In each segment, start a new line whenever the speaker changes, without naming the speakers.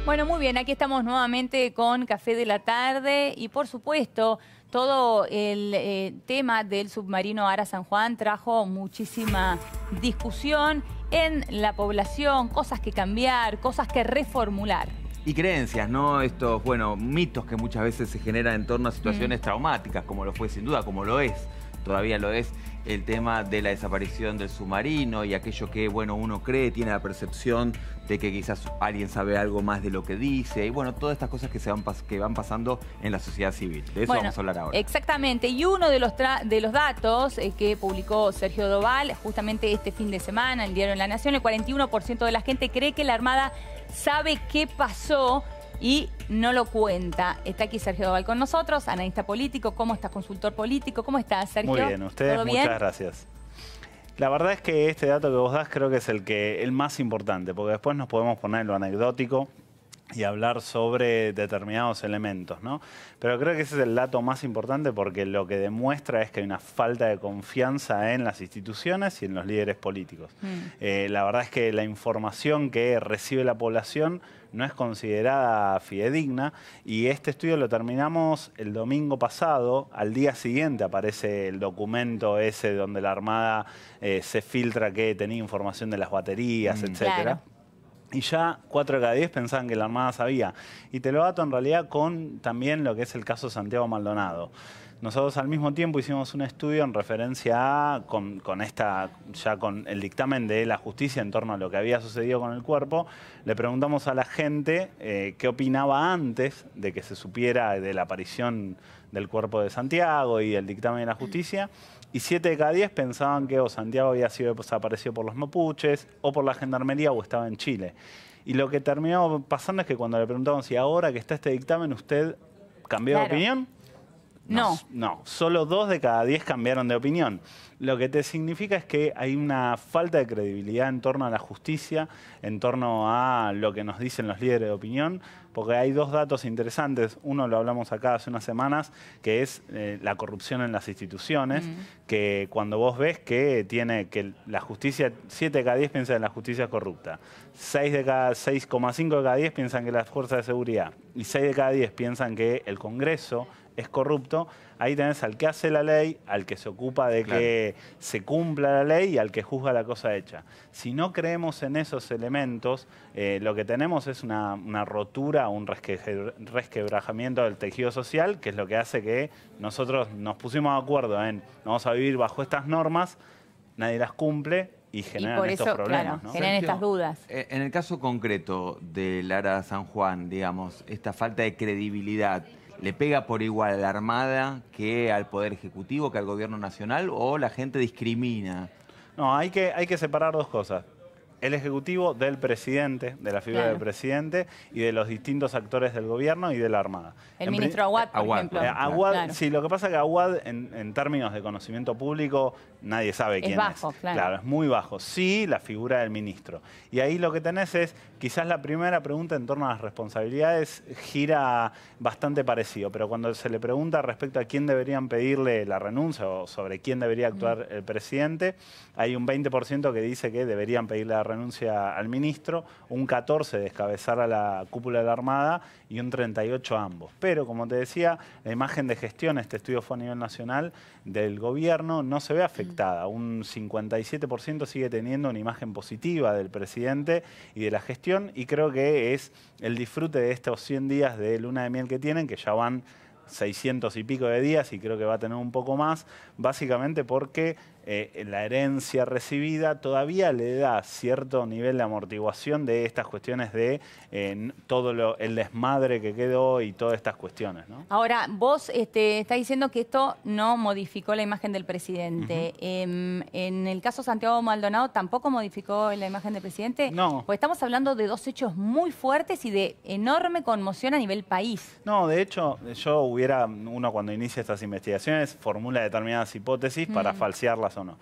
Bueno, muy bien, aquí estamos nuevamente con Café de la Tarde y por supuesto todo el tema del submarino Ara San Juan trajo muchísima discusión en la población, cosas que cambiar, cosas que reformular.
Y creencias, ¿no? Estos, bueno, mitos que muchas veces se generan en torno a situaciones traumáticas, como lo fue sin duda, como lo es, todavía lo es, el tema de la desaparición del submarino y aquello que, bueno, uno cree, tiene la percepción de que quizás alguien sabe algo más de lo que dice, y bueno, todas estas cosas que van pasando en la sociedad civil. De eso vamos a hablar ahora.
Exactamente, y uno de los datos que publicó Sergio Doval justamente este fin de semana en el diario La Nación, el 41% de la gente cree que la Armada sabe qué pasó y no lo cuenta. Está aquí Sergio Doval con nosotros, analista político. ¿Cómo estás, consultor político? ¿Cómo estás, Sergio?
Muy bien, ustedes, muchas gracias. La verdad es que este dato que vos das creo que es el más importante, porque después nos podemos poner en lo anecdótico y hablar sobre determinados elementos, ¿no? Pero creo que ese es el dato más importante porque lo que demuestra es que hay una falta de confianza en las instituciones y en los líderes políticos. La verdad es que la información que recibe la población no es considerada fidedigna y este estudio lo terminamos el domingo pasado. Al día siguiente aparece el documento ese donde la Armada se filtra que tenía información de las baterías, etcétera.
Claro.
Y ya 4 de cada 10 pensaban que la Armada sabía. Y te lo ato en realidad con también lo que es el caso Santiago Maldonado. Nosotros al mismo tiempo hicimos un estudio en referencia a, con el dictamen de la justicia en torno a lo que había sucedido con el cuerpo. Le preguntamos a la gente qué opinaba antes de que se supiera de la aparición del cuerpo de Santiago y el dictamen de la justicia. Y 7 de cada 10 pensaban que o Santiago había sido desaparecido por los mapuches o por la gendarmería o estaba en Chile. Y lo que terminó pasando es que cuando le preguntamos si ahora que está este dictamen usted cambió de opinión, no, solo 2 de cada 10 cambiaron de opinión. Lo que te significa es que hay una falta de credibilidad en torno a la justicia, en torno a lo que nos dicen los líderes de opinión, porque hay 2 datos interesantes. Uno lo hablamos acá hace unas semanas, que es la corrupción en las instituciones, que cuando vos ves que la justicia, 7 de cada 10 piensan que la justicia es corrupta, 6,5 de cada 10 piensan que las fuerzas de seguridad y 6 de cada 10 piensan que el Congreso es corrupto. Ahí tenés al que hace la ley, al que se ocupa de que se cumpla la ley y al que juzga la cosa hecha. Si no creemos en esos elementos, lo que tenemos es una rotura, un resquebrajamiento del tejido social, que es lo que hace que nosotros nos pusimos de acuerdo en vamos a vivir bajo estas normas, nadie las cumple y generan estos problemas.
Claro, generan estas dudas.
En el caso concreto del Ara San Juan, digamos, esta falta de credibilidad, ¿le pega por igual a la Armada que al Poder Ejecutivo, que al Gobierno Nacional, o la gente discrimina?
No, hay que separar 2 cosas. El Ejecutivo del presidente, de la figura del presidente y de los distintos actores del gobierno y de la Armada.
El ministro Aguad, por ejemplo.
Aguad, sí, lo que pasa es que Aguad, en términos de conocimiento público, nadie sabe quién es.
Bajo,
claro, es muy bajo. Sí, la figura del ministro. Y ahí lo que tenés es, quizás la primera pregunta en torno a las responsabilidades gira bastante parecido, pero cuando se le pregunta respecto a quién deberían pedirle la renuncia o sobre quién debería actuar el presidente, hay un 20% que dice que deberían pedirle la renuncia al ministro, un 14% descabezar a la cúpula de la Armada y un 38% a ambos. Pero, como te decía, la imagen de gestión, este estudio fue a nivel nacional, del gobierno no se ve afectada. Un 57% sigue teniendo una imagen positiva del presidente y de la gestión, y creo que es el disfrute de estos 100 días de luna de miel que tienen, que ya van 600 y pico de días y creo que va a tener un poco más, básicamente porque la herencia recibida todavía le da cierto nivel de amortiguación de estas cuestiones de todo el desmadre que quedó y todas estas cuestiones, ¿no?
Ahora, vos estás diciendo que esto no modificó la imagen del presidente. En el caso Santiago Maldonado, ¿tampoco modificó la imagen del presidente?
No.
Porque estamos hablando de 2 hechos muy fuertes y de enorme conmoción a nivel país.
No, de hecho, uno cuando inicia estas investigaciones formula determinadas hipótesis para falsearlas o no.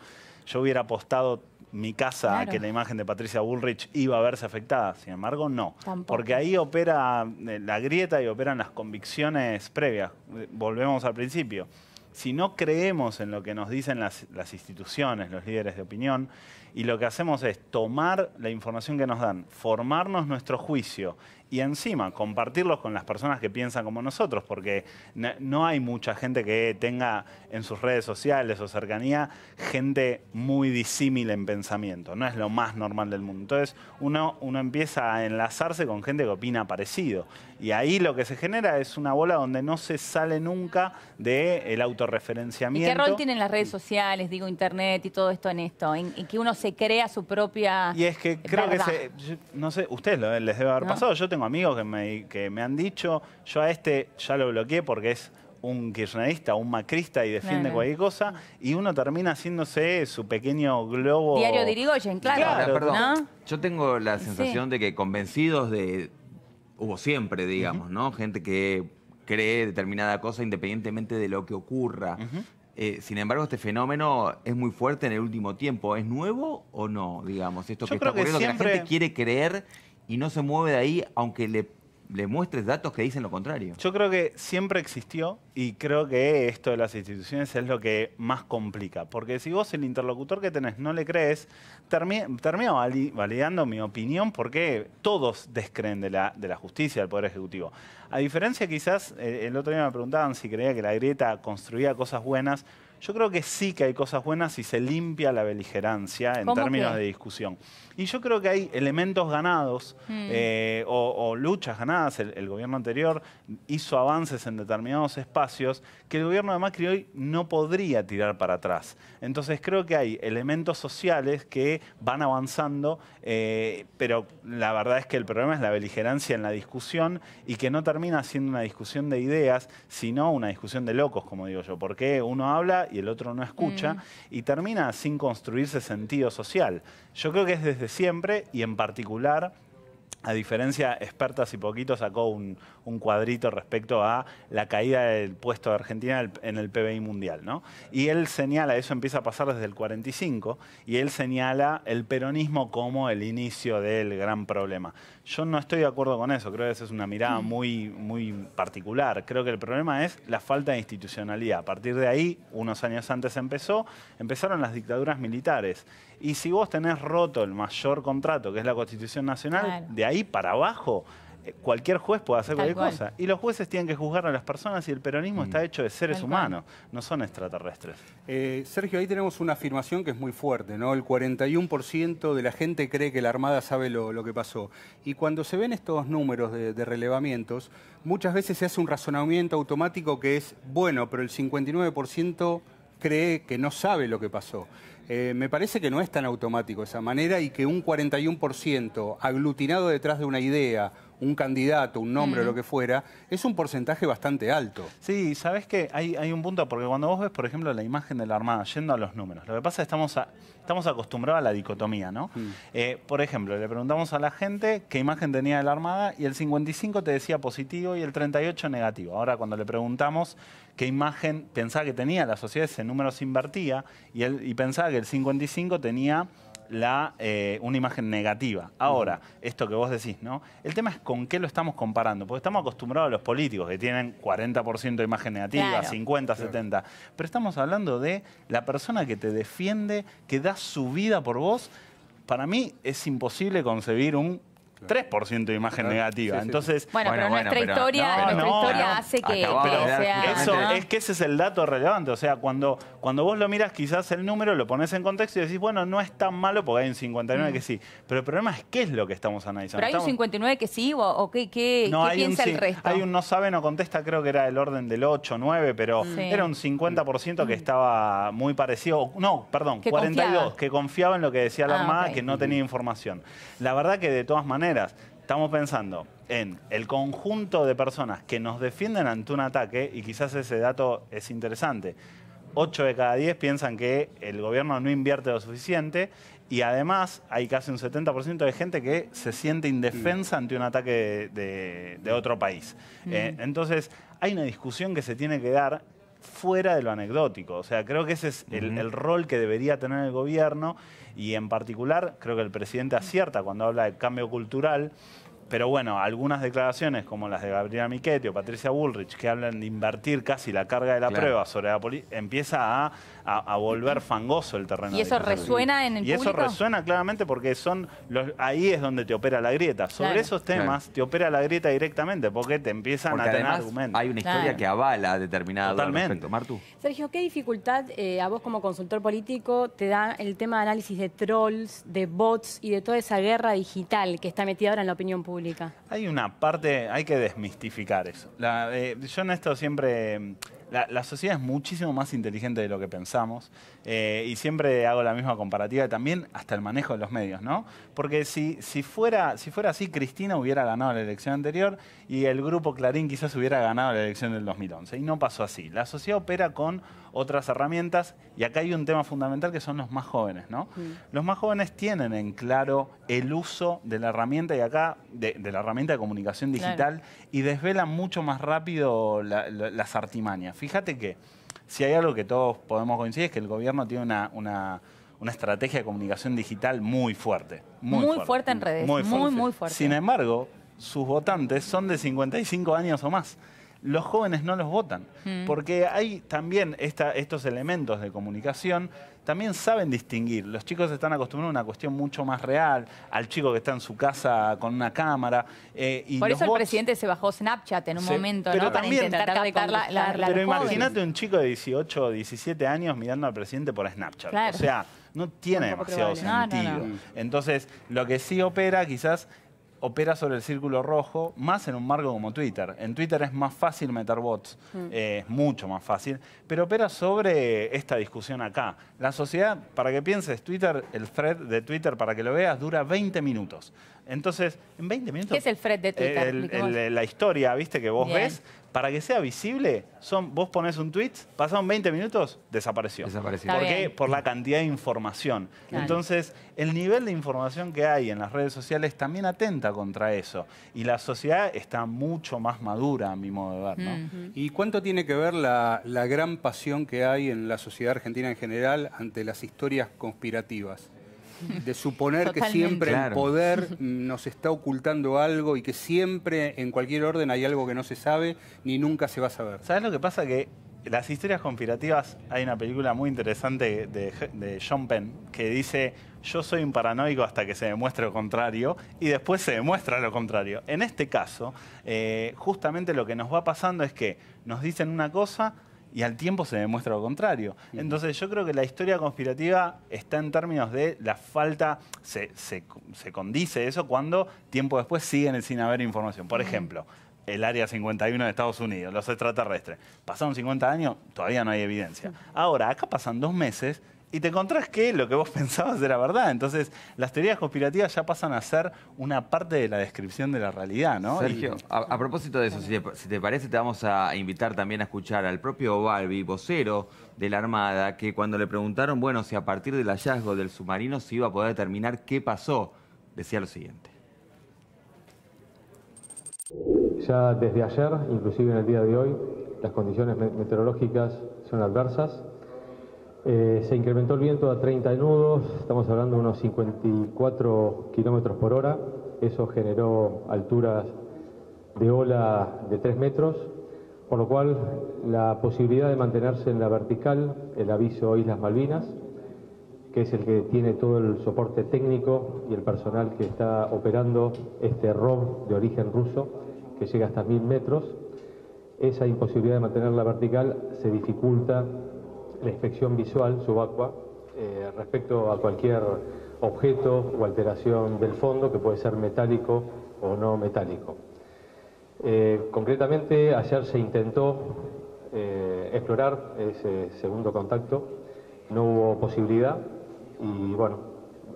Yo hubiera apostado mi casa a que la imagen de Patricia Bullrich iba a verse afectada. Sin embargo, no.
Tampoco.
Porque ahí opera la grieta y operan las convicciones previas. Volvemos al principio. Si no creemos en lo que nos dicen las instituciones, los líderes de opinión, y lo que hacemos es tomar la información que nos dan, formarnos nuestro juicio y encima compartirlos con las personas que piensan como nosotros, porque no hay mucha gente que tenga en sus redes sociales o cercanía gente muy disímil en pensamiento. No es lo más normal del mundo. Entonces uno empieza a enlazarse con gente que opina parecido. Y ahí lo que se genera es una bola donde no se sale nunca del autorreferenciamiento.
¿Y qué rol tienen las redes sociales, digo, internet y todo esto en esto? En que uno se crea su propia
Y es que creo
verdad.
no sé, ustedes les debe haber pasado. Yo tengo amigos que me han dicho, yo a este ya lo bloqueé porque es un kirchnerista, un macrista y defiende cualquier cosa, y uno termina haciéndose su pequeño globo.
Diario de Irigoyen, claro.
Ahora, perdón,
¿no?
yo tengo la sensación de que convencidos hubo siempre, digamos, ¿no? Gente que cree determinada cosa independientemente de lo que ocurra. Sin embargo, este fenómeno es muy fuerte en el último tiempo. ¿Es nuevo o no, digamos? Esto que está ocurriendo, que la gente quiere creer y no se mueve de ahí, aunque le muestres datos que dicen lo contrario.
Yo creo que siempre existió y creo que esto de las instituciones es lo que más complica. Porque si vos el interlocutor que tenés no le crees, termina validando mi opinión porque todos descreen de la justicia, del Poder Ejecutivo. A diferencia quizás, el otro día me preguntaban si creía que la grieta construía cosas buenas. Yo creo que sí que hay cosas buenas si se limpia la beligerancia en términos de discusión. Y yo creo que hay elementos ganados o luchas ganadas. El gobierno anterior hizo avances en determinados espacios que el gobierno de Macri hoy no podría tirar para atrás. Entonces creo que hay elementos sociales que van avanzando, pero la verdad es que el problema es la beligerancia en la discusión y que no termina siendo una discusión de ideas, sino una discusión de locos, como digo yo. Porque uno habla y el otro no escucha y termina sin construirse sentido social. Yo creo que es desde siempre y en particular, a diferencia, Expertas y Poquito sacó un cuadrito respecto a la caída del puesto de Argentina en el PBI mundial, ¿no? Y él señala, eso empieza a pasar desde el 45, y él señala el peronismo como el inicio del gran problema. Yo no estoy de acuerdo con eso, creo que esa es una mirada muy particular. Creo que el problema es la falta de institucionalidad. A partir de ahí, unos años antes empezaron las dictaduras militares. Y si vos tenés roto el mayor contrato, que es la Constitución Nacional, de ahí para abajo, cualquier juez puede hacer cualquier cosa. Y los jueces tienen que juzgar a las personas y el peronismo está hecho de seres humanos, no son extraterrestres.
Sergio, ahí tenemos una afirmación que es muy fuerte, ¿no? El 41% de la gente cree que la Armada sabe lo que pasó. Y cuando se ven estos números de relevamientos, muchas veces se hace un razonamiento automático que es, bueno, pero el 59% cree que no sabe lo que pasó. Me parece que no es tan automático esa manera y que un 41% aglutinado detrás de una idea, un candidato, un nombre o lo que fuera, es un porcentaje bastante alto.
Sí, ¿sabés qué? Hay un punto, porque cuando vos ves, por ejemplo, la imagen de la Armada, yendo a los números, lo que pasa es que estamos acostumbrados a la dicotomía, ¿no? Por ejemplo, le preguntamos a la gente qué imagen tenía de la Armada y el 55 te decía positivo y el 38 negativo. Ahora, cuando le preguntamos qué imagen pensaba que tenía la sociedad, ese número se invertía y pensaba que el 55 tenía una imagen negativa. Ahora, esto que vos decís, ¿no? El tema es con qué lo estamos comparando, porque estamos acostumbrados a los políticos que tienen 40% de imagen negativa, 50, 70, pero estamos hablando de la persona que te defiende, que da su vida por vos. Para mí es imposible concebir un 3% de imagen negativa. Entonces,
bueno, pero nuestra historia hace que sea...
Eso, es que ese es el dato relevante. O sea, cuando vos lo miras, quizás el número lo pones en contexto y decís, bueno, no es tan malo porque hay un 59 que sí. Pero el problema es qué es lo que estamos analizando.
¿Pero hay un 59 que sí o qué piensa el resto?
Hay un no sabe, no contesta, creo que era el orden del 8, 9, pero era un 50% que estaba muy parecido. No, perdón, 42, que confiaba en lo que decía la Armada, que no tenía información. La verdad que de todas maneras, estamos pensando en el conjunto de personas que nos defienden ante un ataque, y quizás ese dato es interesante. 8 de cada 10 piensan que el gobierno no invierte lo suficiente y además hay casi un 70% de gente que se siente indefensa ante un ataque de otro país. Entonces, hay una discusión que se tiene que dar fuera de lo anecdótico. O sea, creo que ese es el rol que debería tener el gobierno y en particular creo que el presidente acierta cuando habla de cambio cultural, Pero bueno, algunas declaraciones como las de Gabriela Michetti o Patricia Bullrich, que hablan de invertir casi la carga de la prueba sobre la política, empieza a volver fangoso el terreno.
¿Y eso resuena en el público?
Y eso resuena claramente porque ahí es donde te opera la grieta. Sobre esos temas te opera la grieta directamente porque te empiezan a tener argumentos.
Hay una historia que avala determinado respecto. Martu.
Sergio, ¿qué dificultad a vos como consultor político te da el tema de análisis de trolls, de bots y de toda esa guerra digital que está metida ahora en la opinión pública?
Hay una parte, hay que desmistificar eso. Yo en esto siempre... La sociedad es muchísimo más inteligente de lo que pensamos y siempre hago la misma comparativa, también hasta el manejo de los medios, ¿no? Porque si fuera así, Cristina hubiera ganado la elección anterior y el grupo Clarín quizás hubiera ganado la elección del 2011. Y no pasó así. La sociedad opera con otras herramientas y acá hay un tema fundamental que son los más jóvenes, ¿no? Los más jóvenes tienen en claro el uso de la herramienta y acá de la herramienta de comunicación digital y desvelan mucho más rápido las artimañas. Fíjate que si hay algo que todos podemos coincidir es que el gobierno tiene una estrategia de comunicación digital muy fuerte.
Muy fuerte en redes, muy fuerte.
Sin embargo, sus votantes son de 55 años o más. Los jóvenes no los votan, porque hay también estos elementos de comunicación, también saben distinguir. Los chicos están acostumbrados a una cuestión mucho más real, al chico que está en su casa con una cámara. Y
por eso el presidente se bajó Snapchat en un momento,
pero
¿no? Para intentar captar la
Pero imagínate un chico de 18 o 17 años mirando al presidente por Snapchat.
Claro.
O sea, no tiene demasiado sentido.
No.
Entonces, lo que sí opera quizás... opera sobre el círculo rojo, más en un marco como Twitter. En Twitter es más fácil meter bots, es mucho más fácil, pero opera sobre esta discusión acá. La sociedad, para que pienses, Twitter, el thread de Twitter, para que lo veas, dura 20 minutos. Entonces, en 20 minutos...
¿Qué es el thread de Twitter?
La historia, ¿viste? Que vos ves, para que sea visible, vos pones un tweet, pasaron 20 minutos, desapareció. ¿Por qué? Por la cantidad de información. Claro. Entonces, el nivel de información que hay en las redes sociales también atenta contra eso. Y la sociedad está mucho más madura, a mi modo de ver, ¿no?
¿Y cuánto tiene que ver la gran pasión que hay en la sociedad argentina en general ante las historias conspirativas? De suponer que siempre el poder nos está ocultando algo y que siempre en cualquier orden hay algo que no se sabe ni nunca se va a saber.
¿Sabes lo que pasa? Que las historias conspirativas, hay una película muy interesante de Sean Penn que dice: yo soy un paranoico hasta que se demuestre lo contrario, y después se demuestra lo contrario. En este caso, justamente lo que nos va pasando es que nos dicen una cosa y al tiempo se demuestra lo contrario. Entonces yo creo que la historia conspirativa está en términos de la falta, se condice eso cuando tiempo después siguen sin haber información. Por ejemplo, el Área 51 de Estados Unidos, los extraterrestres. Pasaron 50 años, todavía no hay evidencia. Ahora, acá pasan 2 meses y te encontrás que lo que vos pensabas era verdad. Entonces, las teorías conspirativas ya pasan a ser una parte de la descripción de la realidad, ¿no?
Sergio, a propósito de eso, si te parece, te vamos a invitar también a escuchar al propio Balbi, vocero de la Armada, que cuando le preguntaron, bueno, si a partir del hallazgo del submarino se iba a poder determinar qué pasó, decía lo siguiente.
Ya desde ayer, inclusive en el día de hoy, las condiciones meteorológicas son adversas. Se incrementó el viento a 30 nudos, estamos hablando de unos 54 kilómetros por hora. Eso generó alturas de ola de 3 metros, por lo cual la posibilidad de mantenerse en la vertical, el aviso Islas Malvinas, que es el que tiene todo el soporte técnico y el personal que está operando este ROV de origen ruso, que llega hasta 1000 metros, esa imposibilidad de mantener la vertical se dificulta la inspección visual subacua respecto a cualquier objeto o alteración del fondo que puede ser metálico o no metálico. Concretamente, ayer se intentó explorar ese segundo contacto, no hubo posibilidad y bueno,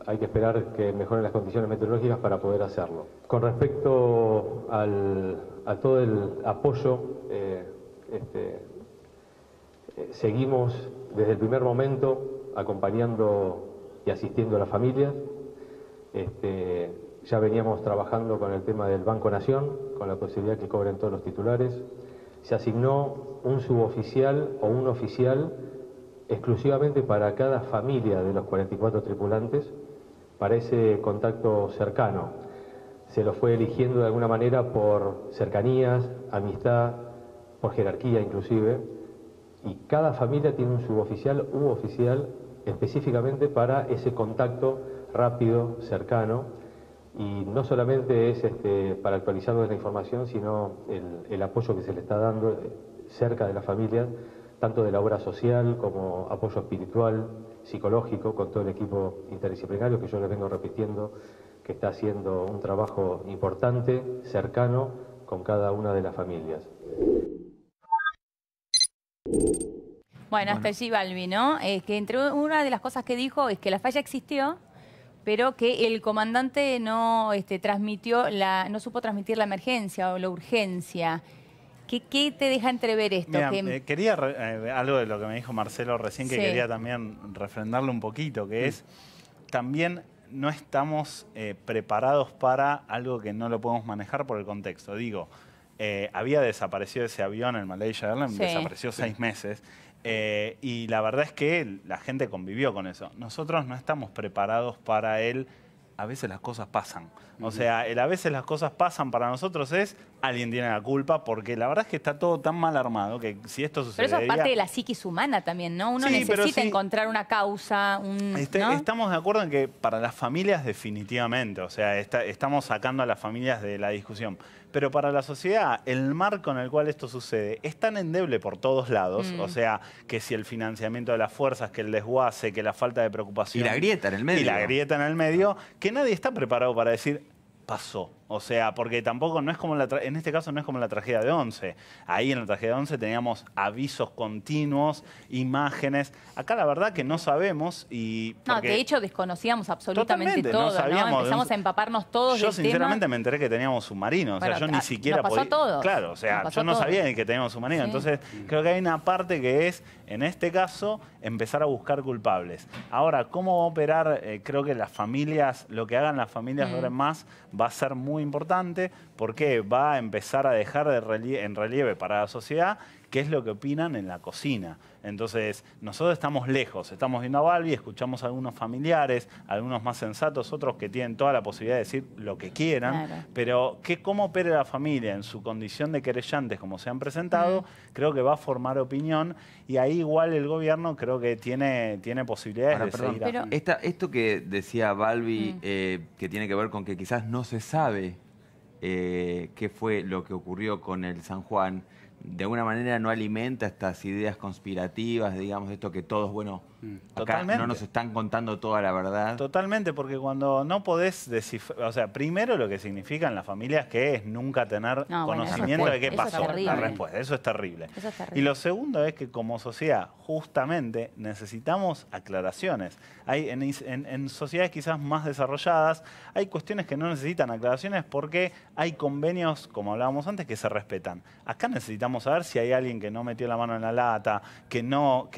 hay que esperar que mejoren las condiciones meteorológicas para poder hacerlo. Con respecto a todo el apoyo, seguimos desde el primer momento acompañando y asistiendo a las familias. Ya veníamos trabajando con el tema del Banco Nación, con la posibilidad que cobren todos los titulares. Se asignó un suboficial o un oficial exclusivamente para cada familia de los 44 tripulantes, para ese contacto cercano. se los fue eligiendo de alguna manera por cercanías, amistad, por jerarquía inclusive, y cada familia tiene un suboficial u oficial específicamente para ese contacto rápido, cercano, y no solamente es para actualizarnos la información, sino el apoyo que se le está dando cerca de las familias, tanto de la obra social como apoyo espiritual, psicológico, con todo el equipo interdisciplinario que yo les vengo repitiendo, que está haciendo un trabajo importante, cercano, con cada una de las familias.
Bueno, hasta allí Balbi, ¿no? Que entre una de las cosas que dijo es que la falla existió, pero que el comandante no no supo transmitir la emergencia o la urgencia. ¿Qué te deja entrever esto?
Mira, quería algo de lo que me dijo Marcelo recién, que quería también refrendarlo un poquito, que es también no estamos preparados para algo que no lo podemos manejar por el contexto. Digo, había desaparecido ese avión, el Malaysia Airlines, desapareció 6 meses. Y la verdad es que la gente convivió con eso. Nosotros no estamos preparados para él. A veces las cosas pasan. O sea, el a veces las cosas pasan para nosotros es alguien tiene la culpa, porque la verdad es que está todo tan mal armado que si esto sucedería...
Pero eso es parte de la psiquis humana también, ¿no? Uno necesita encontrar una causa, ¿no?
Estamos de acuerdo en que para las familias definitivamente, o sea, estamos sacando a las familias de la discusión. Pero para la sociedad, el marco en el cual esto sucede es tan endeble por todos lados, o sea, que si el financiamiento de las fuerzas, que el desguace, que la falta de preocupación...
Y la grieta en el medio.
Y la grieta en el medio, que nadie está preparado para decir... pasó. O sea, porque tampoco no es como en este caso no es como la tragedia de Once. Ahí en la tragedia de Once teníamos avisos continuos, imágenes. Acá la verdad que no sabemos y...
No, de hecho desconocíamos absolutamente todo, ¿no? Empezamos a empaparnos todos
Yo
del
sinceramente
tema.
me enteré que teníamos submarino. O sea,
Bueno,
yo ni siquiera
nos pasó a todos.
Claro, o sea, yo no sabía ni que teníamos submarino.
Sí.
Entonces, creo que hay una parte que es, en este caso, empezar a buscar culpables. Ahora, ¿cómo va a operar? Creo que las familias, lo que hagan las familias de ahora en más, va a ser muy importante, porque va a empezar a dejar en relieve para la sociedad qué es lo que opinan en la cocina. Entonces, nosotros estamos lejos, estamos viendo a Balbi, escuchamos a algunos familiares, algunos más sensatos, otros que tienen toda la posibilidad de decir lo que quieran, pero cómo opere la familia en su condición de querellantes, como se han presentado, creo que va a formar opinión, y ahí igual el gobierno creo que tiene posibilidades de seguir.
Pero esto que decía Balbi, que tiene que ver con que quizás no se sabe qué fue lo que ocurrió con el San Juan, de alguna manera no alimenta estas ideas conspirativas, digamos, esto que todos, bueno, acá no nos están contando toda la verdad.
Totalmente, porque cuando no podés descifrar, o sea, primero lo que significa en las familias que es nunca tener conocimiento de qué pasó, la respuesta. Eso es terrible. Y lo segundo es que como sociedad, justamente, necesitamos aclaraciones. Hay en sociedades quizás más desarrolladas, hay cuestiones que no necesitan aclaraciones porque hay convenios, como hablábamos antes, que se respetan. Acá necesitamos saber si hay alguien que no metió la mano en la lata, que no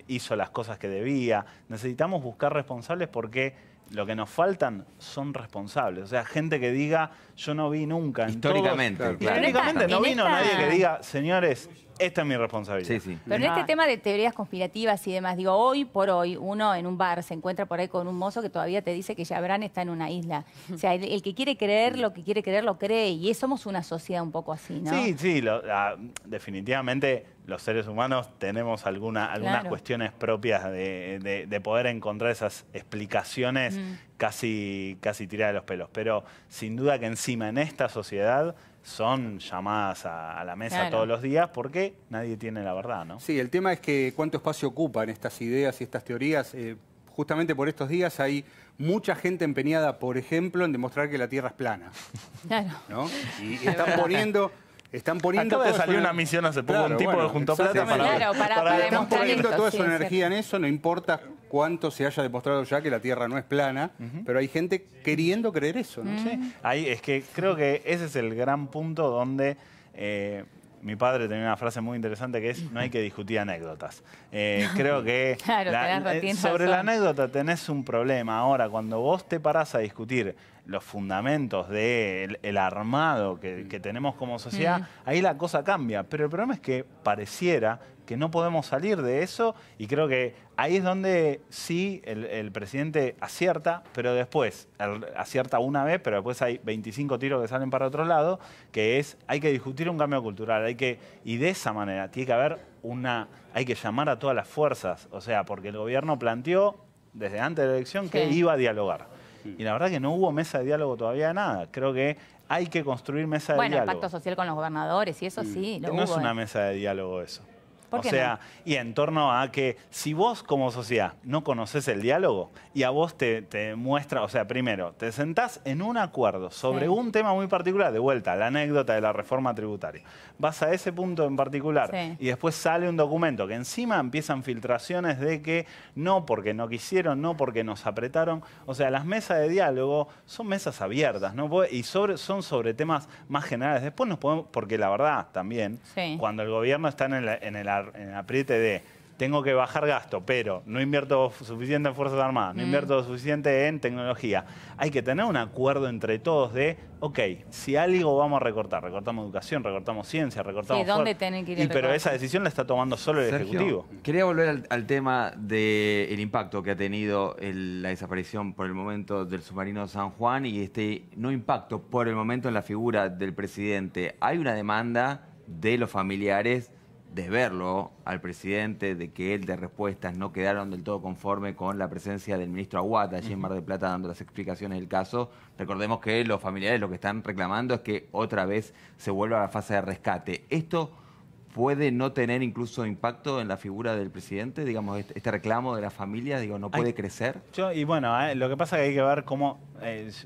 hizo las cosas que debía. Necesitamos buscar responsables porque lo que nos faltan son responsables. O sea, gente que diga, yo no vi nunca.
Históricamente,
históricamente no vino nadie que diga, señores, esta es mi responsabilidad.
Pero en este tema de teorías conspirativas y demás, digo, hoy por hoy, uno en un bar se encuentra por ahí con un mozo que todavía te dice que Yabrán está en una isla. O sea, el que quiere creer lo que quiere creer, lo cree. Y somos una sociedad un poco así, ¿no?
Sí, definitivamente los seres humanos tenemos algunas cuestiones propias de poder encontrar esas explicaciones casi tiradas de los pelos. Pero sin duda que encima en esta sociedad son llamadas a la mesa todos los días porque nadie tiene la verdad, ¿no?
Sí, el tema es que cuánto espacio ocupan estas ideas y estas teorías. Justamente por estos días hay mucha gente empeñada, por ejemplo, en demostrar que la Tierra es plana.
Claro.
¿No? Y están poniendo...
Acaba de salir una misión hace poco, un tipo que juntó plata
para están poniendo toda su energía en eso, no importa cuánto se haya demostrado ya que la Tierra no es plana, pero hay gente queriendo creer eso, ¿no?
Ahí es que creo que ese es el gran punto donde mi padre tenía una frase muy interesante que es no hay que discutir anécdotas. Creo que sobre la anécdota tenés un problema. Ahora, cuando vos te parás a discutir los fundamentos del armado que tenemos como sociedad, ahí la cosa cambia. Pero el problema es que pareciera que no podemos salir de eso, y creo que ahí es donde sí el presidente acierta, pero después acierta una vez, pero después hay 25 tiros que salen para otro lado, que es, hay que discutir un cambio cultural, y de esa manera tiene que haber hay que llamar a todas las fuerzas, o sea, porque el gobierno planteó desde antes de la elección que iba a dialogar. Y la verdad que no hubo mesa de diálogo todavía de nada. Creo que hay que construir mesa de diálogo.
Bueno, el pacto social con los gobernadores y eso sí, lo
No
hubo.
es una mesa de diálogo eso.
¿Por
O
qué
sea, y en torno a que si vos como sociedad no conoces el diálogo y a vos te muestra, o sea, primero, te sentás en un acuerdo sobre un tema muy particular, de vuelta, la anécdota de la reforma tributaria. Vas a ese punto en particular y después sale un documento que encima empiezan filtraciones de que no porque no quisieron, no porque nos apretaron. O sea, las mesas de diálogo son mesas abiertas, ¿no? Y son sobre temas más generales. Después nos podemos, porque la verdad también, cuando el gobierno está en el apriete de tengo que bajar gasto, pero no invierto suficiente en Fuerzas Armadas, no invierto suficiente en tecnología. Hay que tener un acuerdo entre todos de, ok, si algo vamos a recortar, recortamos educación, recortamos ciencia, recortamos...
¿dónde tienen que ir el
pero
recorte?
esa decisión la está tomando solo el
Sergio,
Ejecutivo.
Quería volver al tema del impacto que ha tenido la desaparición por el momento del submarino San Juan y este no impacto por el momento en la figura del presidente. Hay una demanda de los familiares de verlo al presidente, de que él de respuestas no quedaron del todo conforme con la presencia del ministro Aguat allí en Mar del Plata dando las explicaciones del caso. Recordemos que los familiares lo que están reclamando es que otra vez se vuelva a la fase de rescate. ¿Esto puede no tener incluso impacto en la figura del presidente? Digamos, este reclamo de la familia, digo, ¿no puede crecer?
Y bueno, lo que pasa es que hay que ver cómo...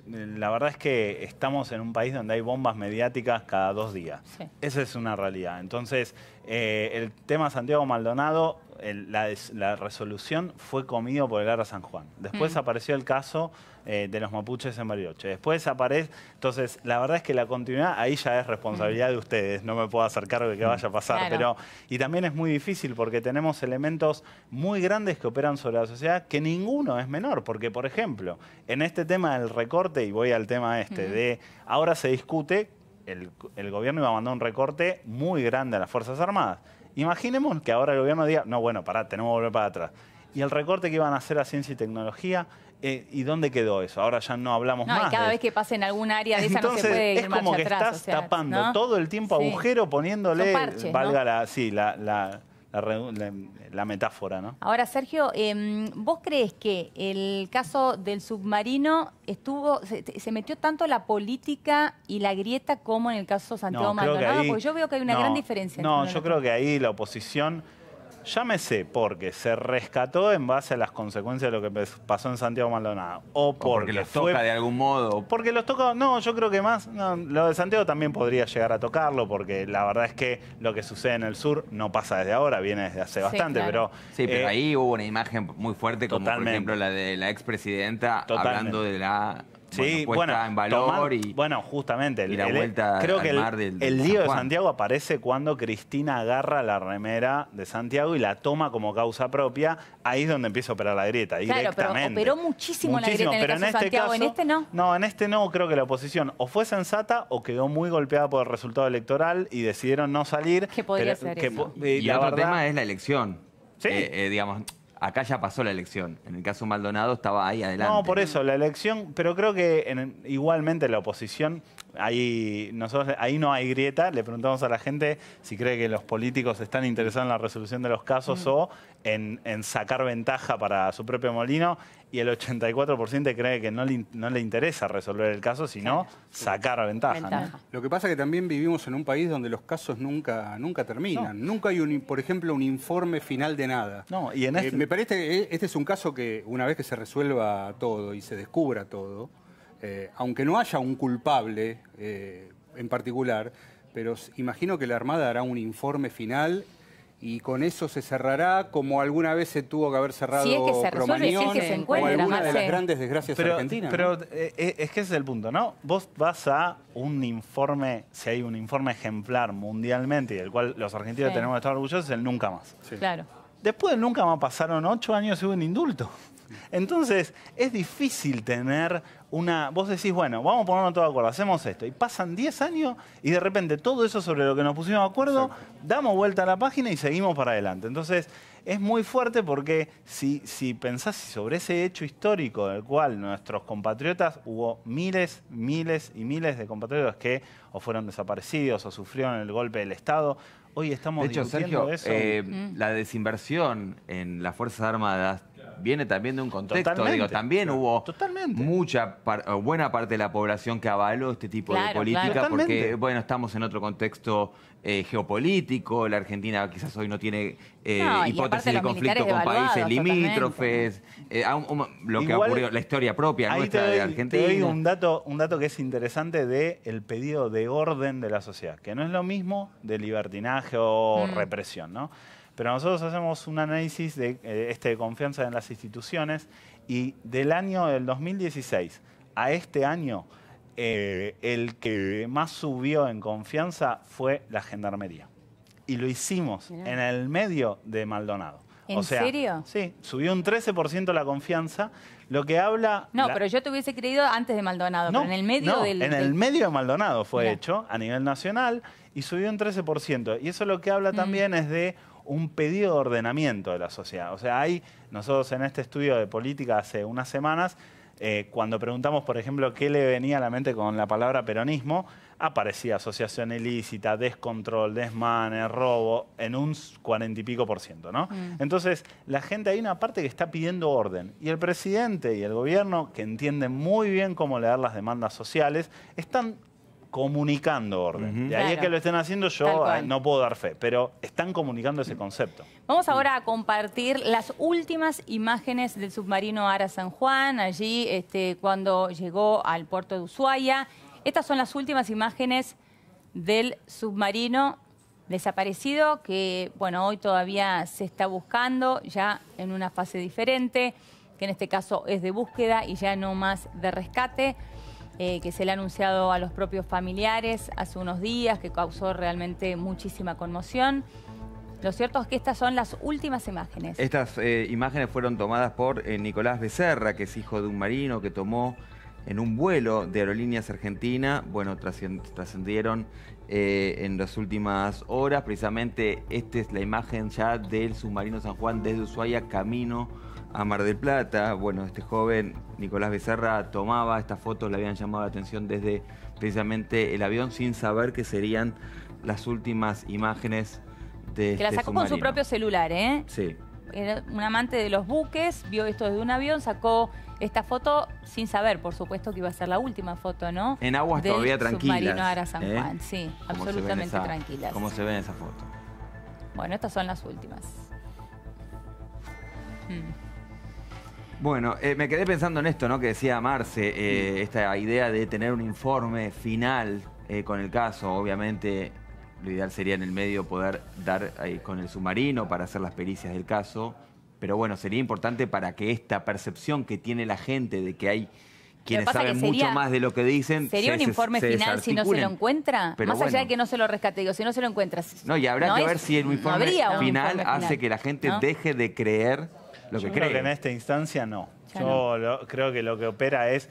la verdad es que estamos en un país donde hay bombas mediáticas cada 2 días. Esa es una realidad. Entonces, el tema Santiago Maldonado, la resolución fue comido por el Ara San Juan. Después apareció el caso de los mapuches en Bariloche. Después aparece... Entonces, la verdad es que la continuidad ahí ya es responsabilidad de ustedes. No me puedo hacer cargo de que vaya a pasar. Pero y también es muy difícil porque tenemos elementos muy grandes que operan sobre la sociedad que ninguno es menor. Porque, por ejemplo, en este tema del recorte, y voy al tema de ahora se discute, el gobierno iba a mandar un recorte muy grande a las Fuerzas Armadas. Imaginemos que ahora el gobierno diga, no, bueno, pará, tenemos que volver para atrás. Y el recorte que iban a hacer a ciencia y tecnología, ¿y dónde quedó eso? Ahora ya no hablamos más.
Y cada vez que pase en algún área de esa no se puede ir
es como
marcha
que
atrás,
estás tapando todo el tiempo agujero, poniéndole,
parches,
valga la metáfora, ¿no?
Ahora, Sergio, ¿vos crees que el caso del submarino se metió tanto la política y la grieta como en el caso Santiago Maldonado? Porque yo veo que hay una gran diferencia.
No, yo creo que ahí la oposición, llámese porque se rescató en base a las consecuencias de lo que pasó en Santiago Maldonado. O porque
los toca de algún modo.
Porque los toca, no, yo creo que más, lo de Santiago también podría llegar a tocarlo, porque la verdad es que lo que sucede en el sur no pasa desde ahora, viene desde hace bastante,
claro.
pero ahí hubo una imagen muy fuerte, como por ejemplo la de la expresidenta hablando de la... puesta en valor
justamente
la vuelta
creo
al
que
mar
el lío de Santiago aparece cuando Cristina agarra la remera de Santiago y la toma como causa propia. Ahí es donde empieza a operar la grieta, directamente.
Pero operó muchísimo la grieta en el caso de Santiago. ¿En este no?
No, en este no. Creo que la oposición o fue sensata o quedó muy golpeada por el resultado electoral y decidieron no salir.
¿Qué podría ser eso?
Y otro tema es la elección.
Sí.
Digamos... Acá ya pasó la elección. En el caso Maldonado estaba ahí adelante.
No, por eso, la elección, pero creo que igualmente la oposición, ahí no hay grieta. Le preguntamos a la gente si cree que los políticos están interesados en la resolución de los casos o en sacar ventaja para su propio molino. Y el 84% cree que no le interesa resolver el caso, sino sacar ventaja. ¿No?
Lo que pasa es que también vivimos en un país donde los casos nunca terminan. Nunca hay, por ejemplo, un informe final de nada.
No, y en
me parece que este es un caso que una vez que se resuelva todo y se descubra todo, aunque no haya un culpable en particular, pero imagino que la Armada hará un informe final y con eso se cerrará como alguna vez se tuvo que haber cerrado Cromañón o alguna de las grandes desgracias argentinas.
Pero es que ese es el punto, ¿no? Vos vas a un informe, si hay un informe ejemplar mundialmente y del cual los argentinos tenemos que estar orgullosos, es el nunca más.
Claro.
Después del nunca más pasaron 8 años y hubo un indulto. Entonces, es difícil tener una... Vos decís, bueno, vamos a ponernos todos de acuerdo, hacemos esto. Y pasan 10 años y de repente todo eso sobre lo que nos pusimos de acuerdo, damos vuelta a la página y seguimos para adelante. Entonces, es muy fuerte porque si pensás sobre ese hecho histórico del cual nuestros compatriotas, hubo miles y miles de compatriotas que o fueron desaparecidos o sufrieron el golpe del Estado, hoy estamos discutiendo
Sergio,
eso.
La desinversión en las Fuerzas Armadas viene también de un contexto.
Totalmente,
También hubo buena parte de la población que avaló este tipo de política porque, bueno, estamos en otro contexto geopolítico. La Argentina quizás hoy no tiene hipótesis de conflicto con países limítrofes. Lo que ocurrió, la historia propia nuestra de Argentina.
Te doy un dato que es interesante del pedido de orden de la sociedad, que no es lo mismo de libertinaje o represión, ¿no? Pero nosotros hacemos un análisis de confianza en las instituciones y del año del 2016 a este año, el que más subió en confianza fue la Gendarmería. Y lo hicimos en el medio de Maldonado.
¿En serio?
Sí, subió un 13% la confianza, lo que habla...
No, pero yo te hubiese creído antes de Maldonado, pero en el medio
el medio de Maldonado fue hecho a nivel nacional y subió un 13%. Y eso lo que habla también es de un pedido de ordenamiento de la sociedad. O sea, nosotros en este estudio de política hace unas semanas, cuando preguntamos, por ejemplo, qué le venía a la mente con la palabra peronismo, aparecía asociación ilícita, descontrol, desmanes, robo, en un 40 y pico %, ¿no? Entonces, la gente, hay una parte que está pidiendo orden. Y el presidente y el gobierno, que entienden muy bien cómo leer las demandas sociales, están comunicando orden. De ahí es que lo estén haciendo, yo no puedo dar fe, pero están comunicando ese concepto.
Vamos ahora a compartir las últimas imágenes del submarino Ara San Juan, allí cuando llegó al puerto de Ushuaia. Estas son las últimas imágenes del submarino desaparecido, que bueno, hoy todavía se está buscando, ya en una fase diferente, que en este caso es de búsqueda y ya no más de rescate. Que se le ha anunciado a los propios familiares hace unos días, que causó realmente muchísima conmoción. Lo cierto es que estas son las últimas imágenes.
Estas imágenes fueron tomadas por Nicolás Becerra, que es hijo de un marino que tomó en un vuelo de Aerolíneas Argentina. Bueno, trascendieron en las últimas horas. Precisamente esta es la imagen ya del submarino San Juan desde Ushuaia, camino a Mar del Plata. Bueno, este joven, Nicolás Becerra, tomaba estas fotos, le habían llamado la atención desde precisamente el avión, sin saber que serían las últimas imágenes de este
que la sacó
submarino.
Con su propio celular, ¿eh?
Sí.
Era un amante de los buques, vio esto desde un avión, sacó esta foto sin saber, por supuesto, que iba a ser la última foto, ¿no?
En aguas todavía tranquilas.
Submarino Ara San Juan, sí, absolutamente tranquilas.
¿Cómo se ve en esa foto?
Bueno, estas son las últimas.
Bueno, me quedé pensando en esto, ¿no? Que decía Marce, esta idea de tener un informe final con el caso. Obviamente, lo ideal sería en el medio poder dar con el submarino para hacer las pericias del caso. Pero bueno, sería importante para que esta percepción que tiene la gente de que hay quienes saben mucho más de lo que dicen.
¿Sería un informe final si no se lo encuentra?
Pero
más allá de que no se lo rescate, digo, si no se lo encuentra.
No, y habrá que ver si el informe final hace que la gente deje de creer lo que cree.
Creo que en esta instancia no. Creo que lo que opera es...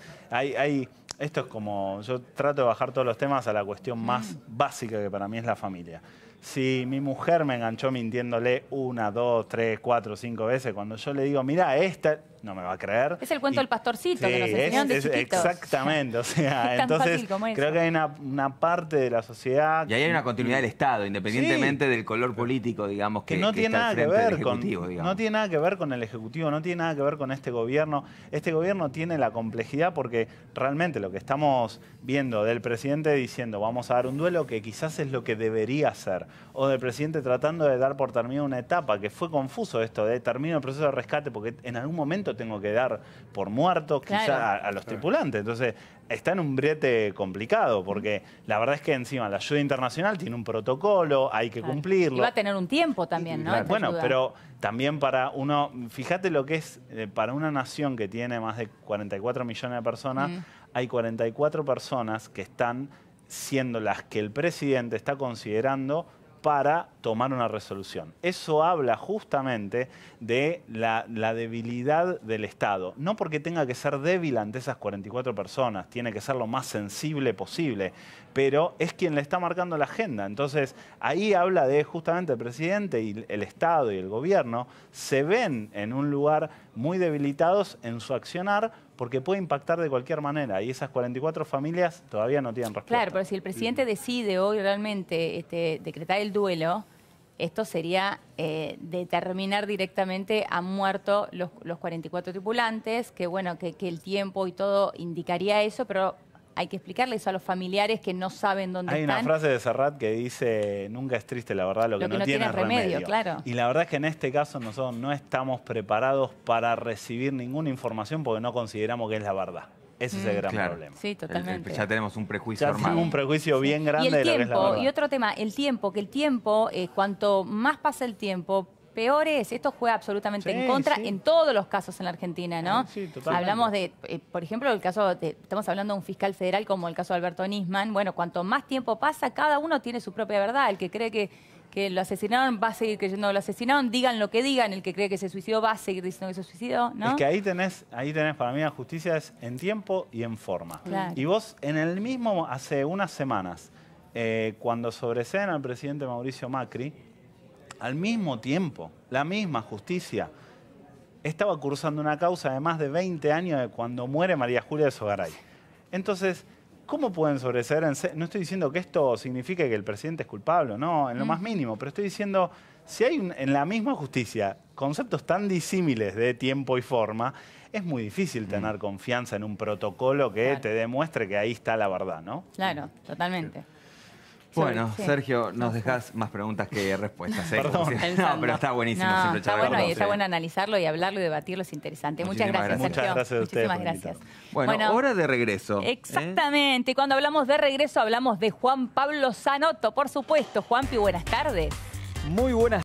Esto es como... Yo trato de bajar todos los temas a la cuestión más básica que para mí es la familia. Si mi mujer me enganchó mintiéndole 1, 2, 3, 4, 5 veces, cuando yo le digo, mira, esta... no me va a creer.
Es el cuento del pastorcito que nos enseñaron de chiquitos.
Exactamente, o sea, entonces creo que hay una parte de la sociedad...
Y ahí hay una continuidad del Estado, independientemente del color político, digamos, que
no tiene nada que ver con
no
tiene nada que ver con el Ejecutivo, no tiene nada que ver con este gobierno. Este gobierno tiene la complejidad porque realmente lo que estamos viendo del presidente diciendo vamos a dar un duelo, que quizás es lo que debería hacer, o del presidente tratando de dar por terminada una etapa, que fue confuso esto de termino el proceso de rescate porque en algún momento tengo que dar por muertos quizá a los tripulantes. Entonces, está en un brete complicado, porque la verdad es que encima la ayuda internacional tiene un protocolo, hay que cumplirlo.
Y va a tener un tiempo también, ¿no?
Bueno, pero también para uno, fíjate lo que es, para una nación que tiene más de 44 millones de personas, hay 44 personas que están siendo las que el presidente está considerando para tomar una resolución. Eso habla justamente de la debilidad del Estado. No porque tenga que ser débil ante esas 44 personas, tiene que ser lo más sensible posible, pero es quien le está marcando la agenda. Entonces, ahí habla de justamente el presidente y el Estado y el gobierno se ven en un lugar muy debilitados en su accionar porque puede impactar de cualquier manera y esas 44 familias todavía no tienen respuesta.
Claro, pero si el presidente decide hoy realmente decretar el duelo, esto sería determinar directamente han muerto los 44 tripulantes, que bueno, que el tiempo y todo indicaría eso, pero hay que explicarle eso a los familiares que no saben dónde
están. Hay una frase de Serrat que dice, nunca es triste la verdad, lo que no tiene remedio.
Claro.
Y la verdad es que en este caso nosotros no estamos preparados para recibir ninguna información porque no consideramos que es la verdad. Ese es el gran problema.
Sí, totalmente.
Ya tenemos un prejuicio
armado. Tenemos un prejuicio bien grande
de lo que es la verdad.
Y
otro tema, el tiempo, cuanto más pasa el tiempo, peor es. Esto juega absolutamente en contra en todos los casos en la Argentina, ¿no?
Sí, totalmente.
Hablamos de, por ejemplo, estamos hablando de un fiscal federal como el caso de Alberto Nisman. Bueno, cuanto más tiempo pasa, cada uno tiene su propia verdad. El que cree que lo asesinaron va a seguir creyendo que lo asesinaron, digan lo que digan. El que cree que se suicidó va a seguir diciendo que se suicidó, ¿no?
Es que ahí tenés para mí la justicia es en tiempo y en forma.
Claro.
Y vos en el mismo, hace unas semanas, cuando sobreseen al presidente Mauricio Macri, al mismo tiempo, la misma justicia estaba cursando una causa de más de 20 años de cuando muere María Julia de Sogaray. Entonces, ¿cómo pueden sobreseer? No estoy diciendo que esto signifique que el presidente es culpable, no, en lo más mínimo, pero estoy diciendo, si hay en la misma justicia conceptos tan disímiles de tiempo y forma, es muy difícil tener confianza en un protocolo que te demuestre que ahí está la verdad, ¿no?
Claro, totalmente.
Bueno, Sergio, nos dejás más preguntas que respuestas.
Perdón.
No, pero está buenísimo siempre
está
charlar
bueno
con
y está
vos,
bueno analizarlo y hablarlo y debatirlo, es interesante. Muchas gracias, Sergio.
Muchas gracias a ustedes.
Muchísimas gracias.
Bueno, hora de regreso.
Exactamente. Cuando hablamos de regreso, hablamos de Juan Pablo Zanotto, por supuesto. Juanpi, buenas tardes.
Muy buenas